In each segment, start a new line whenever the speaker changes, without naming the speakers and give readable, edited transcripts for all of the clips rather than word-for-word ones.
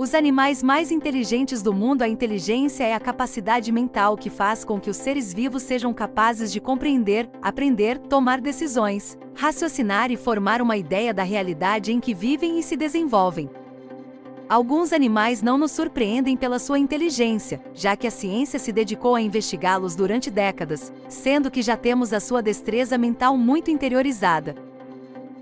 Os animais mais inteligentes do mundo. A inteligência é a capacidade mental que faz com que os seres vivos sejam capazes de compreender, aprender, tomar decisões, raciocinar e formar uma ideia da realidade em que vivem e se desenvolvem. Alguns animais não nos surpreendem pela sua inteligência, já que a ciência se dedicou a investigá-los durante décadas, sendo que já temos a sua destreza mental muito interiorizada.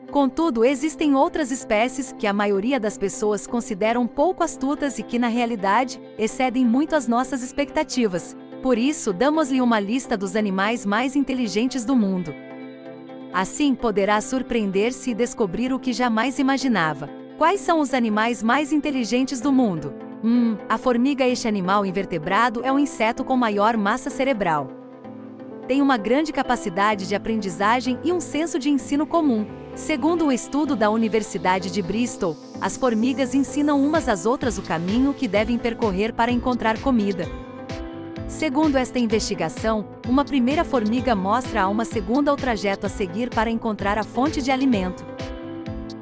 Contudo, existem outras espécies que a maioria das pessoas consideram pouco astutas e que, na realidade, excedem muito as nossas expectativas. Por isso, damos-lhe uma lista dos animais mais inteligentes do mundo. Assim, poderá surpreender-se e descobrir o que jamais imaginava. Quais são os animais mais inteligentes do mundo? A formiga. Este animal invertebrado é o inseto com maior massa cerebral. Tem uma grande capacidade de aprendizagem e um senso de ensino comum. Segundo um estudo da Universidade de Bristol, as formigas ensinam umas às outras o caminho que devem percorrer para encontrar comida. Segundo esta investigação, uma primeira formiga mostra a uma segunda o trajeto a seguir para encontrar a fonte de alimento.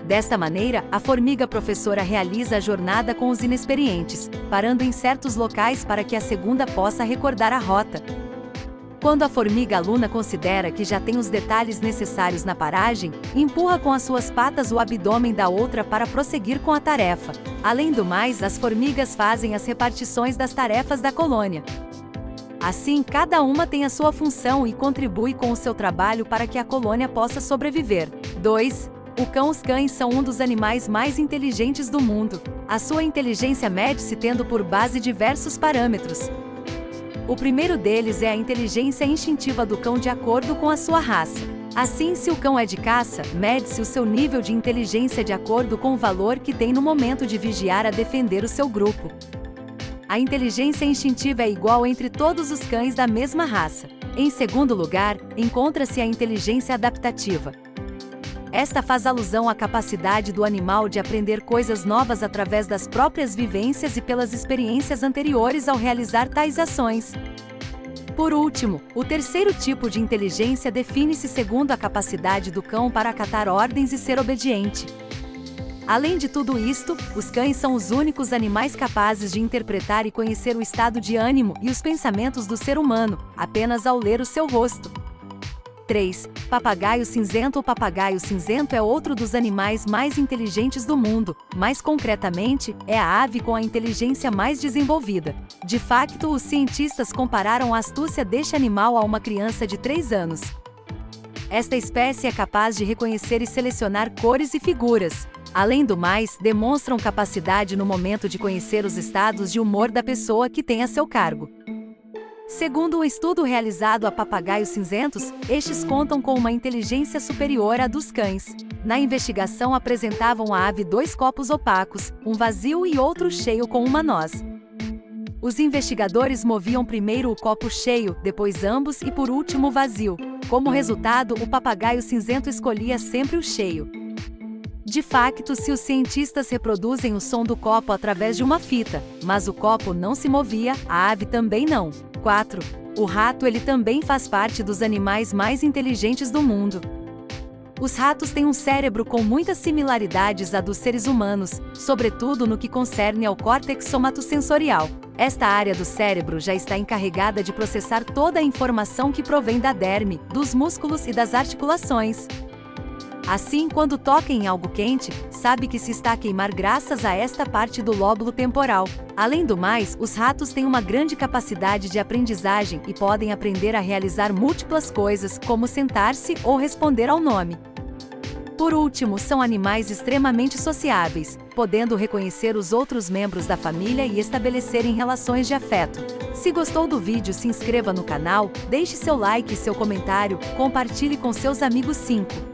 Desta maneira, a formiga professora realiza a jornada com os inexperientes, parando em certos locais para que a segunda possa recordar a rota. Quando a formiga aluna considera que já tem os detalhes necessários na paragem, empurra com as suas patas o abdômen da outra para prosseguir com a tarefa. Além do mais, as formigas fazem as repartições das tarefas da colônia. Assim, cada uma tem a sua função e contribui com o seu trabalho para que a colônia possa sobreviver. 2. O cão. Os cães são um dos animais mais inteligentes do mundo. A sua inteligência mede-se tendo por base diversos parâmetros. O primeiro deles é a inteligência instintiva do cão de acordo com a sua raça. Assim, se o cão é de caça, mede-se o seu nível de inteligência de acordo com o valor que tem no momento de vigiar a defender o seu grupo. A inteligência instintiva é igual entre todos os cães da mesma raça. Em segundo lugar, encontra-se a inteligência adaptativa. Esta faz alusão à capacidade do animal de aprender coisas novas através das próprias vivências e pelas experiências anteriores ao realizar tais ações. Por último, o terceiro tipo de inteligência define-se segundo a capacidade do cão para acatar ordens e ser obediente. Além de tudo isto, os cães são os únicos animais capazes de interpretar e conhecer o estado de ânimo e os pensamentos do ser humano, apenas ao ler o seu rosto. 3. Papagaio cinzento. O papagaio cinzento é outro dos animais mais inteligentes do mundo, mais concretamente, é a ave com a inteligência mais desenvolvida. De facto, os cientistas compararam a astúcia deste animal a uma criança de 3 anos. Esta espécie é capaz de reconhecer e selecionar cores e figuras. Além do mais, demonstram capacidade no momento de conhecer os estados de humor da pessoa que tem a seu cargo. Segundo um estudo realizado a papagaios cinzentos, estes contam com uma inteligência superior à dos cães. Na investigação apresentavam à ave 2 copos opacos, um vazio e outro cheio com uma noz. Os investigadores moviam primeiro o copo cheio, depois ambos e por último o vazio. Como resultado, o papagaio cinzento escolhia sempre o cheio. De facto, se os cientistas reproduzem o som do copo através de uma fita, mas o copo não se movia, a ave também não. 4. O rato. Ele também faz parte dos animais mais inteligentes do mundo. Os ratos têm um cérebro com muitas similaridades à dos seres humanos, sobretudo no que concerne ao córtex somatosensorial. Esta área do cérebro já está encarregada de processar toda a informação que provém da derme, dos músculos e das articulações. Assim, quando toca em algo quente, sabe que se está a queimar graças a esta parte do lóbulo temporal. Além do mais, os ratos têm uma grande capacidade de aprendizagem e podem aprender a realizar múltiplas coisas, como sentar-se ou responder ao nome. Por último, são animais extremamente sociáveis, podendo reconhecer os outros membros da família e estabelecerem relações de afeto. Se gostou do vídeo, se inscreva no canal, deixe seu like e seu comentário, compartilhe com seus amigos. 5.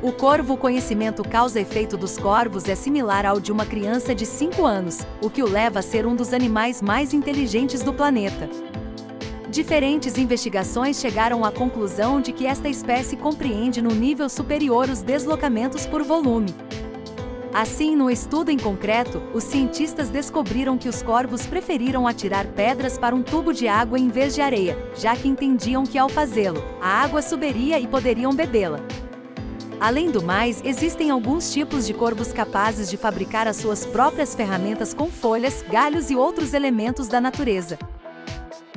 O corvo. O conhecimento causa-efeito dos corvos é similar ao de uma criança de 5 anos, o que o leva a ser um dos animais mais inteligentes do planeta. Diferentes investigações chegaram à conclusão de que esta espécie compreende no nível superior os deslocamentos por volume. Assim, no estudo em concreto, os cientistas descobriram que os corvos preferiram atirar pedras para um tubo de água em vez de areia, já que entendiam que ao fazê-lo, a água subiria e poderiam bebê-la. Além do mais, existem alguns tipos de corvos capazes de fabricar as suas próprias ferramentas com folhas, galhos e outros elementos da natureza.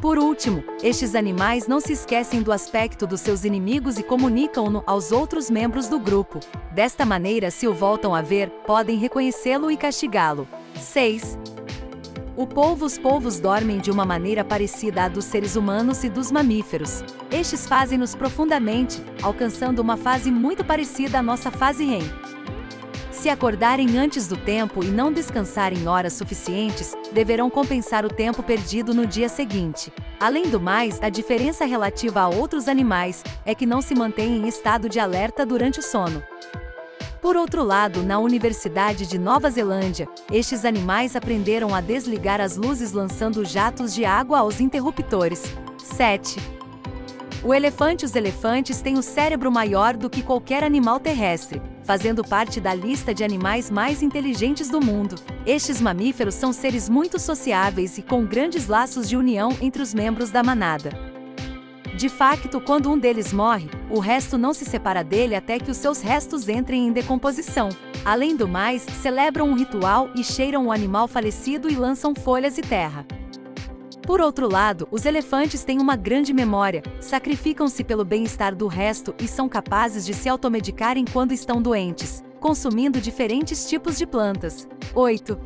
Por último, estes animais não se esquecem do aspecto dos seus inimigos e comunicam-no aos outros membros do grupo. Desta maneira, se o voltam a ver, podem reconhecê-lo e castigá-lo. 6. Os polvos dormem de uma maneira parecida à dos seres humanos e dos mamíferos. Estes fazem-nos profundamente, alcançando uma fase muito parecida à nossa fase REM. Se acordarem antes do tempo e não descansarem horas suficientes, deverão compensar o tempo perdido no dia seguinte. Além do mais, a diferença relativa a outros animais é que não se mantêm em estado de alerta durante o sono. Por outro lado, na Universidade de Nova Zelândia, estes animais aprenderam a desligar as luzes lançando jatos de água aos interruptores. 7. Os elefantes têm o cérebro maior do que qualquer animal terrestre, fazendo parte da lista de animais mais inteligentes do mundo. Estes mamíferos são seres muito sociáveis e com grandes laços de união entre os membros da manada. De facto, quando um deles morre, o resto não se separa dele até que os seus restos entrem em decomposição. Além do mais, celebram um ritual e cheiram o animal falecido e lançam folhas e terra. Por outro lado, os elefantes têm uma grande memória, sacrificam-se pelo bem-estar do resto e são capazes de se automedicarem quando estão doentes, consumindo diferentes tipos de plantas. 8.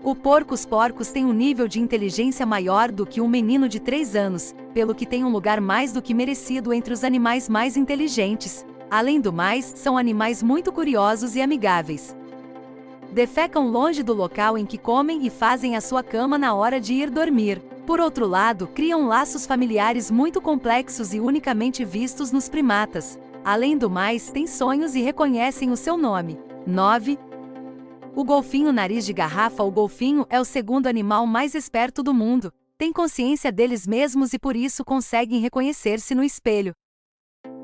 Os porcos têm um nível de inteligência maior do que um menino de 3 anos, pelo que têm um lugar mais do que merecido entre os animais mais inteligentes. Além do mais, são animais muito curiosos e amigáveis. Defecam longe do local em que comem e fazem a sua cama na hora de ir dormir. Por outro lado, criam laços familiares muito complexos e unicamente vistos nos primatas. Além do mais, têm sonhos e reconhecem o seu nome. 9. O golfinho nariz de garrafa. O golfinho é o segundo animal mais esperto do mundo. Tem consciência deles mesmos e por isso conseguem reconhecer-se no espelho.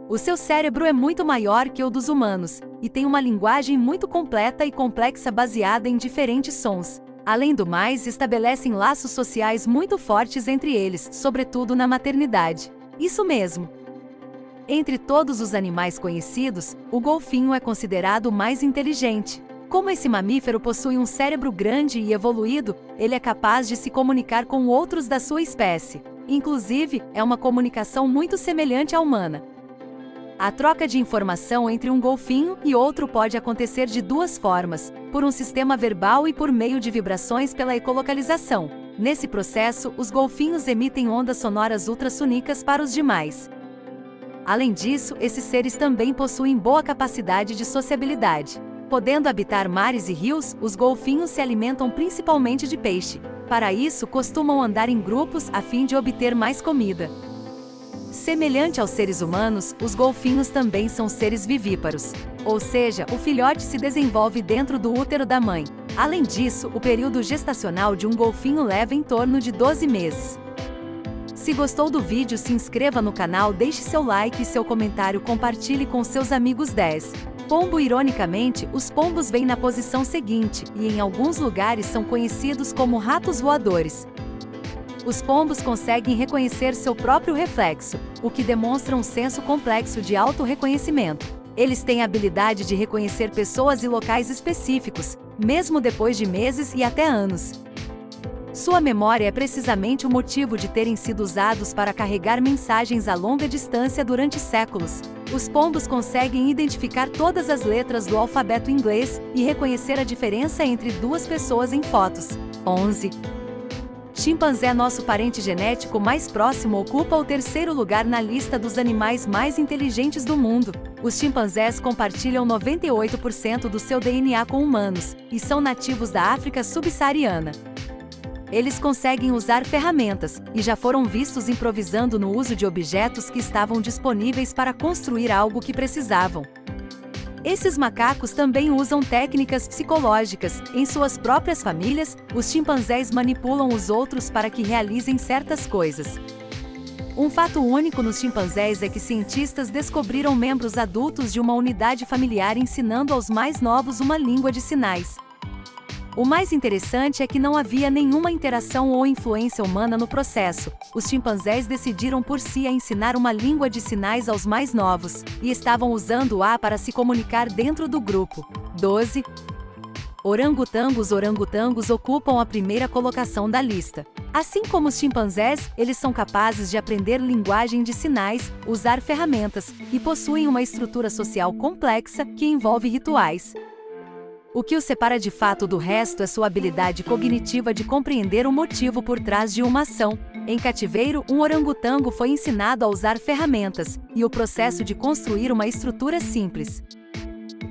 O seu cérebro é muito maior que o dos humanos, e tem uma linguagem muito completa e complexa baseada em diferentes sons. Além do mais, estabelecem laços sociais muito fortes entre eles, sobretudo na maternidade. Isso mesmo! Entre todos os animais conhecidos, o golfinho é considerado o mais inteligente. Como esse mamífero possui um cérebro grande e evoluído, ele é capaz de se comunicar com outros da sua espécie. Inclusive, é uma comunicação muito semelhante à humana. A troca de informação entre um golfinho e outro pode acontecer de duas formas, por um sistema verbal e por meio de vibrações pela ecolocalização. Nesse processo, os golfinhos emitem ondas sonoras ultrassônicas para os demais. Além disso, esses seres também possuem boa capacidade de sociabilidade. Podendo habitar mares e rios, os golfinhos se alimentam principalmente de peixe. Para isso, costumam andar em grupos a fim de obter mais comida. Semelhante aos seres humanos, os golfinhos também são seres vivíparos. Ou seja, o filhote se desenvolve dentro do útero da mãe. Além disso, o período gestacional de um golfinho leva em torno de 12 meses. Se gostou do vídeo, se inscreva no canal, deixe seu like e seu comentário, compartilhe com seus amigos. 10. Pombo. Ironicamente, os pombos vêm na posição seguinte, e em alguns lugares são conhecidos como ratos voadores. Os pombos conseguem reconhecer seu próprio reflexo, o que demonstra um senso complexo de autorreconhecimento. Eles têm a habilidade de reconhecer pessoas e locais específicos, mesmo depois de meses e até anos. Sua memória é precisamente o motivo de terem sido usados para carregar mensagens a longa distância durante séculos. Os pombos conseguem identificar todas as letras do alfabeto inglês e reconhecer a diferença entre duas pessoas em fotos. 11. Chimpanzé. Nosso parente genético mais próximo ocupa o 3º lugar na lista dos animais mais inteligentes do mundo. Os chimpanzés compartilham 98% do seu DNA com humanos, e são nativos da África subsaariana. Eles conseguem usar ferramentas, e já foram vistos improvisando no uso de objetos que estavam disponíveis para construir algo que precisavam. Esses macacos também usam técnicas psicológicas. Em suas próprias famílias, os chimpanzés manipulam os outros para que realizem certas coisas. Um fato único nos chimpanzés é que cientistas descobriram membros adultos de uma unidade familiar ensinando aos mais novos uma língua de sinais. O mais interessante é que não havia nenhuma interação ou influência humana no processo. Os chimpanzés decidiram por si a ensinar uma língua de sinais aos mais novos, e estavam usando-a para se comunicar dentro do grupo. 12. Orangotangos. Orangotangos ocupam a primeira colocação da lista. Assim como os chimpanzés, eles são capazes de aprender linguagem de sinais, usar ferramentas, e possuem uma estrutura social complexa que envolve rituais. O que os separa de fato do resto é sua habilidade cognitiva de compreender o motivo por trás de uma ação. Em cativeiro, um orangotango foi ensinado a usar ferramentas, e o processo de construir uma estrutura simples.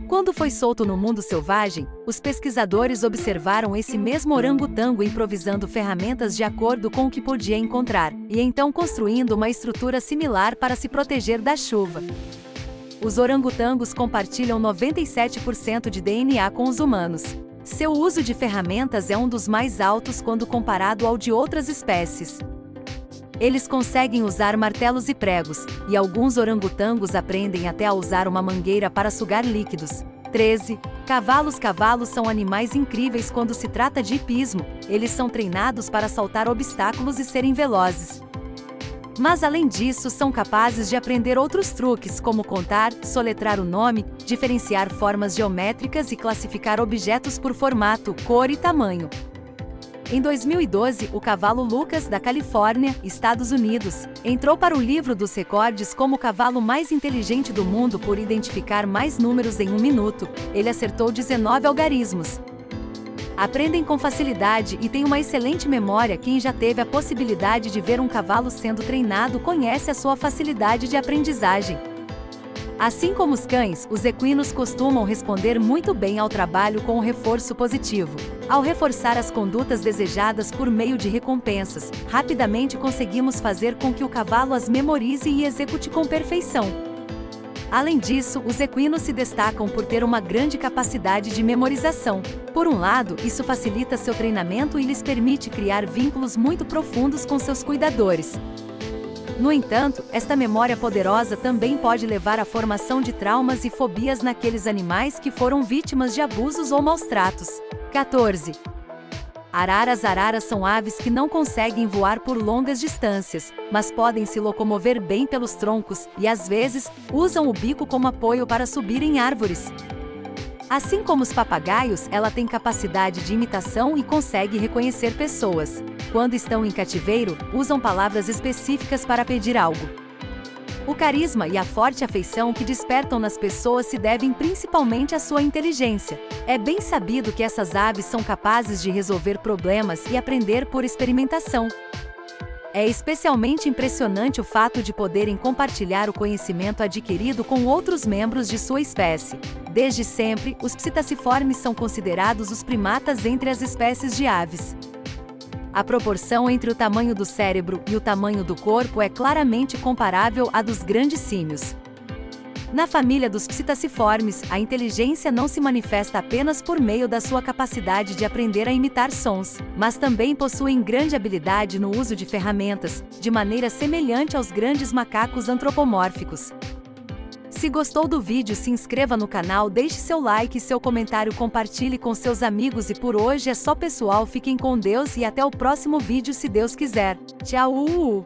Quando foi solto no mundo selvagem, os pesquisadores observaram esse mesmo orangotango improvisando ferramentas de acordo com o que podia encontrar, e então construindo uma estrutura similar para se proteger da chuva. Os orangotangos compartilham 97% de DNA com os humanos. Seu uso de ferramentas é um dos mais altos quando comparado ao de outras espécies. Eles conseguem usar martelos e pregos, e alguns orangotangos aprendem até a usar uma mangueira para sugar líquidos. 13. Cavalos. Cavalos são animais incríveis quando se trata de hipismo. Eles são treinados para saltar obstáculos e serem velozes. Mas além disso, são capazes de aprender outros truques, como contar, soletrar o nome, diferenciar formas geométricas e classificar objetos por formato, cor e tamanho. Em 2012, o cavalo Lucas, da Califórnia, Estados Unidos, entrou para o livro dos recordes como o cavalo mais inteligente do mundo por identificar mais números em um minuto. Ele acertou 19 algarismos. Aprendem com facilidade e têm uma excelente memória. Quem já teve a possibilidade de ver um cavalo sendo treinado conhece a sua facilidade de aprendizagem. Assim como os cães, os equinos costumam responder muito bem ao trabalho com o reforço positivo. Ao reforçar as condutas desejadas por meio de recompensas, rapidamente conseguimos fazer com que o cavalo as memorize e execute com perfeição. Além disso, os equinos se destacam por ter uma grande capacidade de memorização. Por um lado, isso facilita seu treinamento e lhes permite criar vínculos muito profundos com seus cuidadores. No entanto, esta memória poderosa também pode levar à formação de traumas e fobias naqueles animais que foram vítimas de abusos ou maus tratos. 14. Araras. Araras são aves que não conseguem voar por longas distâncias, mas podem se locomover bem pelos troncos e, às vezes, usam o bico como apoio para subir em árvores. Assim como os papagaios, ela tem capacidade de imitação e consegue reconhecer pessoas. Quando estão em cativeiro, usam palavras específicas para pedir algo. O carisma e a forte afeição que despertam nas pessoas se devem principalmente à sua inteligência. É bem sabido que essas aves são capazes de resolver problemas e aprender por experimentação. É especialmente impressionante o fato de poderem compartilhar o conhecimento adquirido com outros membros de sua espécie. Desde sempre, os psittaciformes são considerados os primatas entre as espécies de aves. A proporção entre o tamanho do cérebro e o tamanho do corpo é claramente comparável à dos grandes símios. Na família dos psittaciformes, a inteligência não se manifesta apenas por meio da sua capacidade de aprender a imitar sons, mas também possuem grande habilidade no uso de ferramentas, de maneira semelhante aos grandes macacos antropomórficos. Se gostou do vídeo, se inscreva no canal, deixe seu like e seu comentário, compartilhe com seus amigos e por hoje é só pessoal, fiquem com Deus e até o próximo vídeo se Deus quiser. Tchau!